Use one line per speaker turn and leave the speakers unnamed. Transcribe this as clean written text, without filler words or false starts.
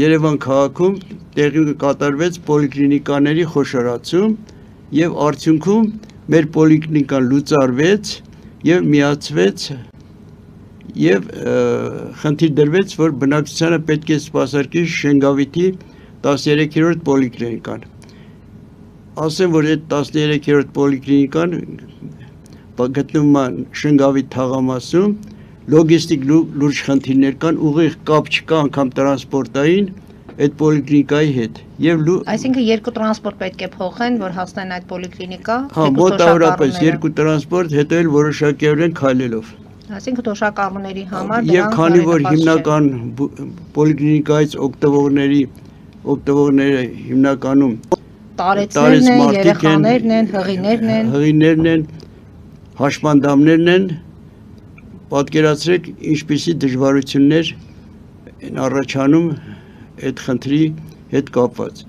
Երևան քաղաքում տեղի կատարվեց պոլիկլինիկաների խոշորացում եւ արդյունքում մեր պոլիկլինիկան լուծարվեց եւ միացվեց եւ խնդիր դրվեց, որ բնակչությանը պետք է սպասարկի Շենգավիթի 13-րդ պոլիկլինիկան։ Ասեմ, որ այդ 13-րդ պոլիկլինիկան գտնվում է Շենգավիթ թաղամասում, լոգիստիկ լուրջ խնդիրներ կան, ուղիղ կապ չկա անգամ տրանսպորտային այդ պոլիկլինիկայի հետ։
Այսինքն երկու տրանսպորտ պետք է փոխեն, որ հասնեն այդ պոլիկլինիկա։
Հա, մոտավորապես երկու տրանսպորտ, հետո էլ որոշակիորեն քայլելով։
Այսինքն թոշակառուների համար
Եվ քանի որ հիմնական պոլիկլինիկայից օգտվողները հիմնականում
տարեցներն են, երեխաներն են,
հղիներն են, հաշմանդամներն են, պատկերացրեք ինչպիսի դժվարություններ են առաջանում այդ խնդրի հետ կապված։